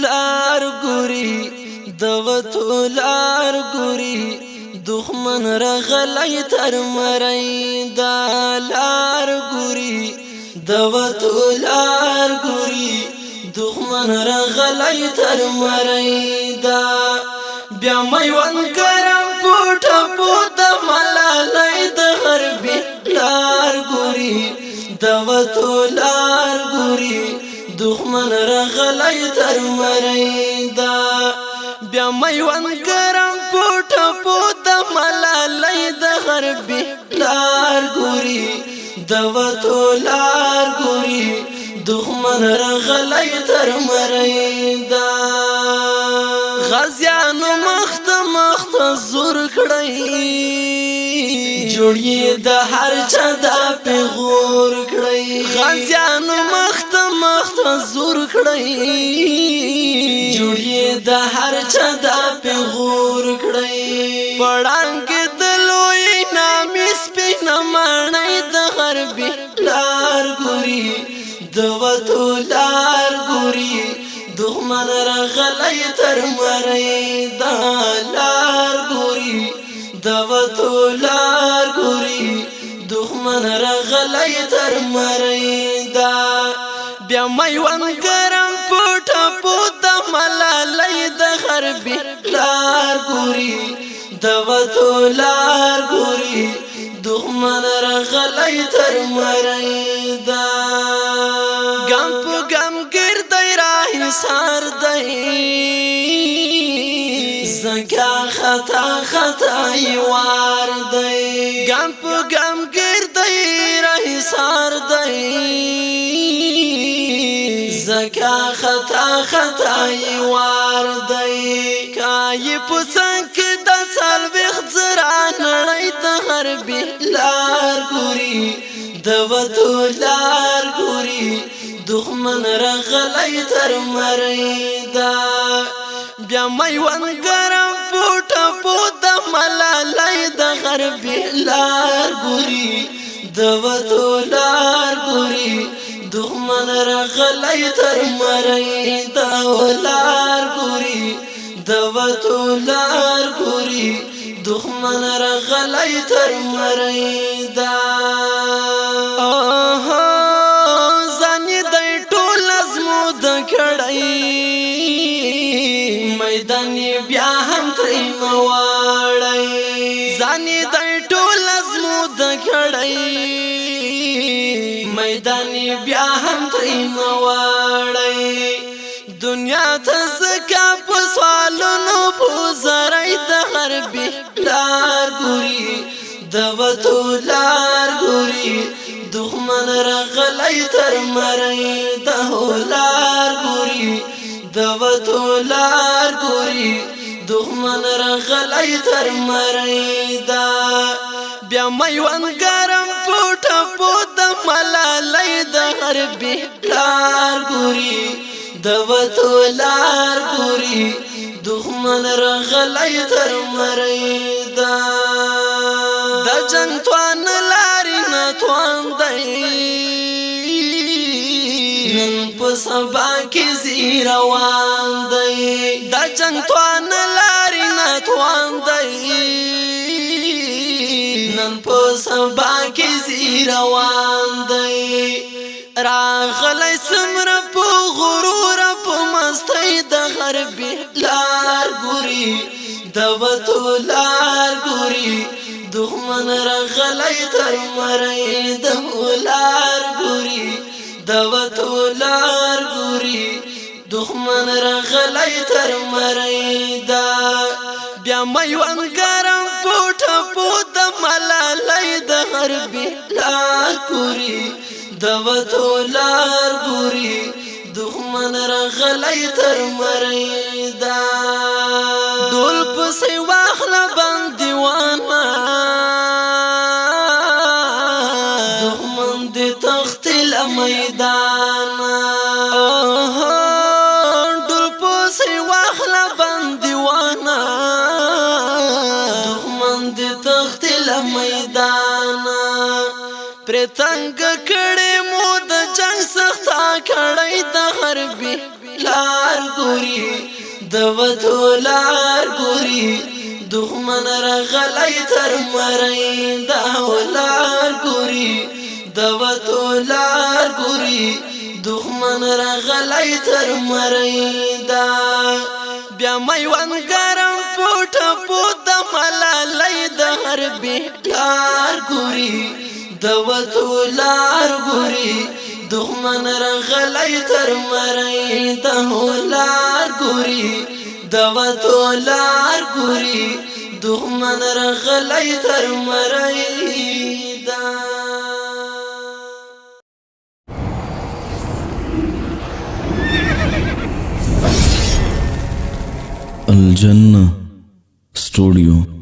لار ګوري دوتو لار ګوري دښمن رغلی تر مړی دا لار ګوري دوتو لار ګوري دښمن رغلی تر مړی دا بیا میوند کرم پټه پوت ملالای د غربي لار ګوري دوتو لار ګوري دښمن رغلی تر مړی دا بیا میوند کرم پټه پوت ملالای د غربي لار ګوري دوتو لار ګوري دښمن رغلی تر مړی دا غازیانو مخت مخت زور کړی جوړی د هر چا د پیغور کړی غازیانو مخت مخت زور کړی جوړی د هر چا د پیغور کړی پړانګ د لوی نامې سپین مړی د غربي لار ګوري دوتو لار ګوري دښمن رغلی تر مړی دا لار ګوري دوتو لار ګوري دښمن رغلی تر مړی دا بیا میوند کرم پټه پوت ملالای د غربي لار ګوري دوتو لار ګوري دښمن رغلی تر مړی دا ګم په ګم ګرځي راهي سار دی زکا خطا خطا وار دی ګم په ګم ګرځي راهي سار دی زکا خطا خطا وار دی کای پسنګ د سالوخ زرا نړۍ د غربي لار ګوري دوتو لار ګوري دښمن رغلی تر مړی دا بیا میوند کرم پټه پوت ملالای د غربي لار ګوري دوتو لار ګوري دښمن رغلی تر مړی دا لار ګوري دوتو لار ګوري دښمن رغلی تر مړی دا میدان بیا هم تری مواړی ځانې د ټول زمود کړی میدان بیا هم تری مواړی دنیا ته زکا په سوالونو پوزرای د غربي لار ګوري دوتو لار ګوري دښمن رغلی تر مړی د لار ګوري دوتو لار ګوري دښمن رغلی تر مړی دا بیا میوند کرم پټه پوت ملالای د غربي لار ګوري دوتو لار ګوري دښمن رغلی تر مړی دا د جنگ توان لاري نه توان دی نن په سبا کې زی روان دی د جنگ توان لاري نه توان دی نن په سبا کې زی روان دی راغلی سمره په غرور په مستی د غربي لار ګوري دوتو لار ګوري دښمن رغلی تر مړی د لار ګوري دوتو لار ګوري دښمن رغلی تر مړی دا بیا میوند کرم پټه پوت ملالای د غربي لار ګوري دوتو لار ګوري دښمن رغلی تر مړی دا ډول پسې واخله بندیوانا دښمن د تخت له میدان ډول پسې واخله بندیوانا دښمن د تخت له میدان پرتنګ کړي مو د جنگ سخت کړي د غربي لار ګوري دوتو لار ګوري دښمن رغلی تر مړی دا ولار ګوري دوتو لار ګوري دښمن رغلی تر مړی دا بیا میوند ګرم پوټ پوت ملالۍ د هر بهلار ګوري دوتو لار ګوري دښمن رغلی تر مړی د لار ګوري دوتو لار ګوري دښمن رغلی تر مړی دا الجنة ستوديو